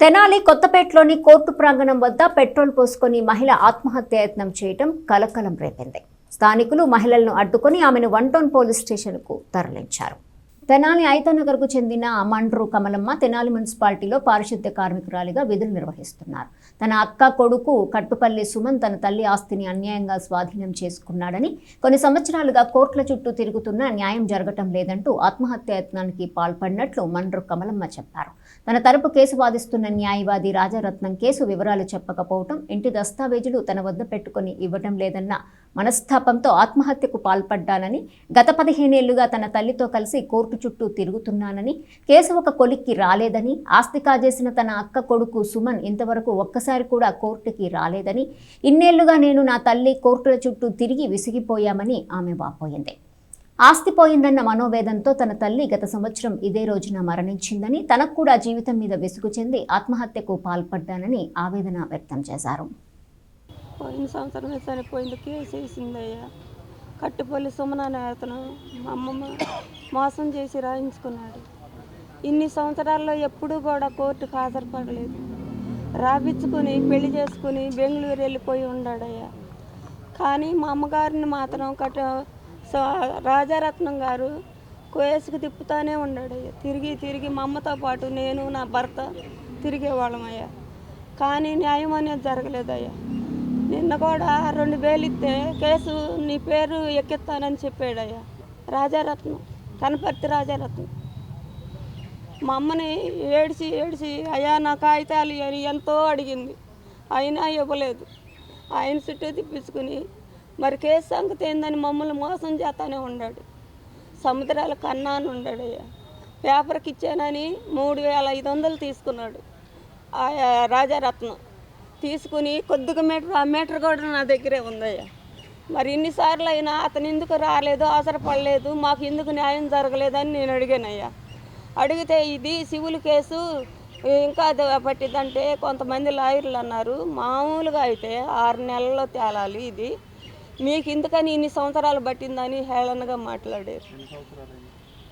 Tenali కొత్తపేటలోని court ప్రాంగణం వద్ద petrol పోసుకొని మహిళ ఆత్మహత్యాయత్నం చేయడం కలకలం రేపింది. స్థానికులు మహిళలను అడ్డుకొని ఆమెను 1 టౌన్ పోలీస్ స్టేషన్కు తరలించారు. తెనాలి ఐతనగర్కు చెందిన మండ్రు కమలమ్మ తెనాలి మున్సిపాలిటీలో పారిశుద్ధ్య కార్మికురాలిగా విధులు నిర్వహిస్తున్నారు. తన అక్క కొడుకు కట్టుపల్లి సుమన్ తన తల్లి ఆస్తిని అన్యాయంగా స్వాధీనం చేసుకున్నాడని, కొన్ని సంవత్సరాలుగా కోర్టుల చుట్టూ తిరుగుతున్నా న్యాయం జరగటం లేదంటూ ఆత్మహత్యాయత్నానికి పాల్పడినట్లు మండ్రు కమలమ్మ చెప్పారు. తన తరపు కేసు వాదిస్తున్న న్యాయవాది రాజారత్నం కేసు వివరాలు చెప్పకపోవటం, ఇంటి దస్తావేజులు తన వద్ద పెట్టుకుని ఇవ్వటం లేదన్న మనస్తాపంతో ఆత్మహత్యకు పాల్పడ్డానని, గత 15 ఏళ్లుగా తన తల్లితో కలిసి కోర్టు చుట్టూ తిరుగుతున్నానని, కేసు ఒక కొలిక్కి రాలేదని, ఆస్తి కాజేసిన తన అక్క కొడుకు సుమన్ ఇంతవరకు ఒక్కసారి కూడా కోర్టుకి రాలేదని, ఇన్నేళ్లుగా నేను నా తల్లి కోర్టుల చుట్టూ తిరిగి విసిగిపోయామని ఆమె వాపోయింది. ఆస్తి పోయిందన్న మనోవేదంతో తన తల్లి గత సంవత్సరం ఇదే రోజున మరణించిందని, తనకు కూడా జీవితం మీద విసుగు చెంది ఆత్మహత్యకు పాల్పడ్డానని ఆవేదన వ్యక్తం చేశారు. పోయిన సంవత్సరమే చనిపోయింది. కేసు వేసిందయ్యా. కట్టుపల్లి సుమన్ అనే అతను మా అమ్మమ్మ మోసం చేసి రాయించుకున్నాడు. ఇన్ని సంవత్సరాల్లో ఎప్పుడూ కూడా కోర్టుకు హాజరుపడలేదు. రాపించుకుని పెళ్లి చేసుకుని బెంగళూరు వెళ్ళిపోయి ఉన్నాడయ్యా. కానీ మా అమ్మగారిని మాత్రం రాజారత్నం గారు కేసుకు తిప్పుతానే ఉన్నాడయ్యా. తిరిగి మా అమ్మతో పాటు నేను నా భర్త తిరిగేవాళ్ళమయ్యా. కానీ న్యాయం అనేది జరగలేదయ్యా. నిన్న కూడా 2000 ఇస్తే కేసు నీ పేరు ఎక్కిస్తానని చెప్పాడయ్యా రాజారత్నం, కనపర్తి రాజారత్నం. మా అమ్మని ఏడ్చి అయ్యా నా కాగితాలు అని ఎంతో అడిగింది, అయినా ఇవ్వలేదు. ఆయన చుట్టూ తిప్పించుకుని మరి కేసు సంగతి ఏందని మమ్మల్ని మోసం చేస్తానే ఉన్నాడు. సముద్రాల కన్నాను ఉన్నాడయ్యా. పేపర్కి ఇచ్చానని 3500 తీసుకున్నాడు రాజారత్నం. తీసుకుని కొద్దిగా ఆ మీటర్ కూడా నా దగ్గరే ఉందయ్యా. మరి ఇన్నిసార్లు అయినా అతను ఎందుకు రాలేదు, అవసరపడలేదు, మాకు ఎందుకు న్యాయం జరగలేదని నేను అడిగానయ్యా. అడిగితే ఇది సివిల్ కేసు ఇంకా పట్టిద్దంటే కొంతమంది లాయర్లు అన్నారు, మామూలుగా అయితే 6 నెలల్లో తేలాలి, ఇది మీకు ఎందుకని ఇన్ని సంవత్సరాలు పట్టిందని హేళనగా మాట్లాడారు.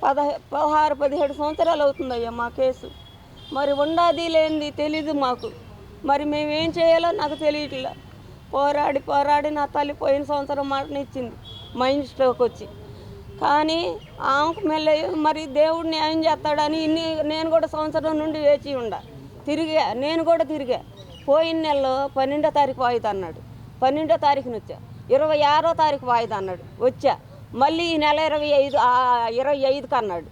16-17 సంవత్సరాలు అవుతుందయ్యా మా కేసు. మరి ఉండాది లేనిది తెలీదు మాకు. మరి మేమేం చేయాలో నాకు తెలియట్లా. పోరాడి నా తల్లి పోయిన సంవత్సరం మరణించింది మైండ్ స్ట్రోక్ వచ్చి. కానీ ఆమెకు మెల్ల మరి దేవుడు న్యాయం చేస్తాడని నేను కూడా సంవత్సరం నుండి వేచి నేను కూడా తిరిగా. పోయిన నెలలో 12వ తారీఖు వాయిదా అన్నాడు. 12వ తారీఖున వచ్చా. 26వ తారీఖు వాయిదా అన్నాడు, వచ్చా. మళ్ళీ ఈ నెల 25కి అన్నాడు.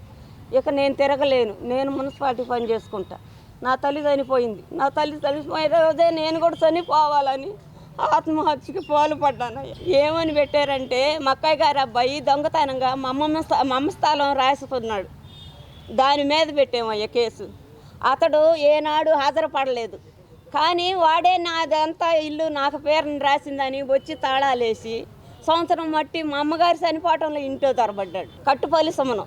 ఇక నేను తిరగలేను, నేను మున్సిపాలిటీ పని చేసుకుంటా. నా తల్లి చనిపోయింది. నా తల్లి చనిపోయిన రోజే నేను కూడా చనిపోవాలని ఆత్మహత్యకి పాల్పడ్డాను. ఏమని పెట్టారంటే మా అక్కయ్య గారి అబ్బాయి దొంగతనంగా మా అమ్మ స్థలం రాసుకున్నాడు. దాని మీద పెట్టామయ్యా కేసు. అతడు ఏనాడు హాజరుపడలేదు. కానీ వాడే నాదంతా ఇల్లు నాకు పేరుని రాసిందని వచ్చి తాళాలేసి సంవత్సరం మట్టి మా అమ్మగారి చనిపోవటంలో ఇంట్లో తరబడ్డాడు. కట్టుపల్లి సుమను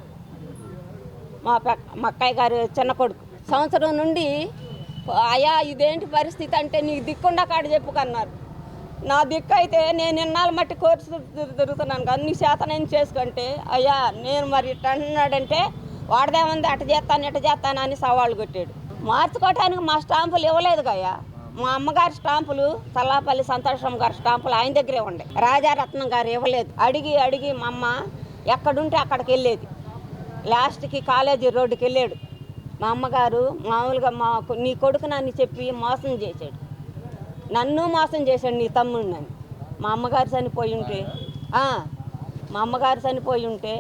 మా అక్కయ్య గారు చిన్న కొడుకు. సంవత్సరం నుండి అయ్యా ఇదేంటి పరిస్థితి అంటే నీకు దిక్కుండా కాడ చెప్పుకన్నారు. నా దిక్కు అయితే నేను ఇన్నాళ్ళ మట్టి కోర్సు తిరుగుతున్నాను, అన్ని శాతం చేసుకుంటే అయ్యా నేను మరి ఇట్ట అన్నాడంటే వాడదేముంది అట్ట చేస్తాను అని సవాళ్ళు కొట్టాడు. మార్చుకోవటానికి మా స్టాంపులు ఇవ్వలేదు కయ్యా. మా అమ్మగారి స్టాంపులు తల్లాపల్లి సంతోషం గారి స్టాంపులు ఆయన దగ్గరే ఉండే. రాజారత్నం గారు ఇవ్వలేదు. అడిగి మా అమ్మ ఎక్కడుంటే అక్కడికి వెళ్ళేది. లాస్ట్కి కాలేజీ రోడ్డుకి వెళ్ళాడు. మా అమ్మగారు మామూలుగా నీ కొడుకు నన్ను చెప్పి మోసం చేశాడు, నన్ను మోసం చేశాడు నీ తమ్ముడిని అని. మా అమ్మగారు చనిపోయి ఉంటే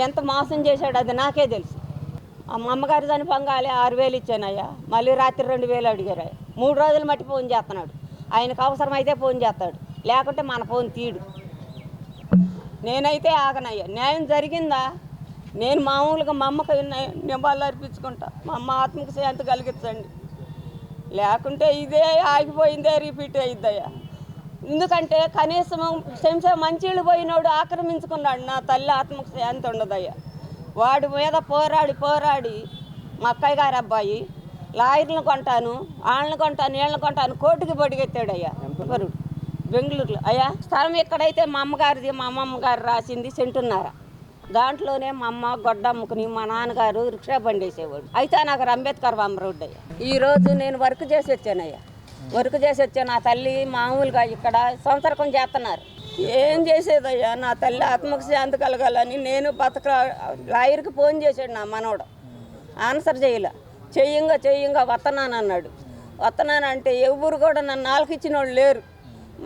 ఎంత మోసం చేశాడు అది నాకే తెలుసు. మా అమ్మగారు చనిపోగానే 6000 ఇచ్చానయ్యా. మళ్ళీ రాత్రి 2000 అడిగారు. 3 రోజులు మట్టి ఫోన్ చేస్తున్నాడు. ఆయనకు అవసరమైతే ఫోన్ చేస్తాడు, లేకుంటే మన ఫోన్ తీడు. నేనైతే ఆగనయ్యా. న్యాయం జరిగిందా? నేను మామూలుగా మా అమ్మకు నివాళులు అర్పించుకుంటా. మా అమ్మ ఆత్మకు శాంతి కలిగించండి, లేకుంటే ఇదే ఆగిపోయిందే రిపీట్ అయిద్దయ్యా. ఎందుకంటే కనీసం మంచిళ్ళు పోయినోడు ఆక్రమించుకున్నాడు. నా తల్లి ఆత్మకు శాంతి ఉండదయ్యా. వాడి మీద పోరాడి మా అక్కయ్య గారి అబ్బాయి లాయర్లను కొంటాను, వీళ్ళని కొంటాను కోర్టుకి బడిగెత్తాడయ్యా. బెంగళూరులో అయ్యా స్థలం ఎక్కడైతే మా అమ్మగారిది, మా అమ్మమ్మ గారు రాసింది 1.5 సెంటు. దాంట్లోనే మా అమ్మ గొడ్డ అమ్ముకుని మా నాన్నగారు రిక్షా బండి వేసేవాడు. అయితే నాకు అంబేద్కర్ బొమ్మ రోడ్డు అయ్యా. ఈరోజు నేను వర్క్ చేసి వచ్చానయ్యా. వర్క్ చేసి వచ్చాను. నా తల్లి మామూలుగా ఇక్కడ సంవత్సరం చేస్తున్నారు. ఏం చేసేదయ్యా, నా తల్లి ఆత్మకు శాంతి కలగాలని నేను లాయర్కి ఫోన్ చేశాడు నా మనవడు. ఆన్సర్ చేయలే. చెయ్యంగా వస్తున్నానన్నాడు. వస్తున్నానంటే ఎవరు కూడా నన్ను ఆలకిచ్చిన వాళ్ళు లేరు.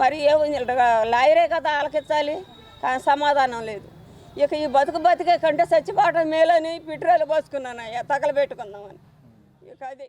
మరి లాయరే కదా ఆలకించాలి, కానీ సమాధానం లేదు. ఇక ఈ బతికే కంటే చచ్చిపోవటం మేలని పెట్రోల్ పోసుకున్నానయ్యా, తగలబెట్టుకుందామని. ఇక అది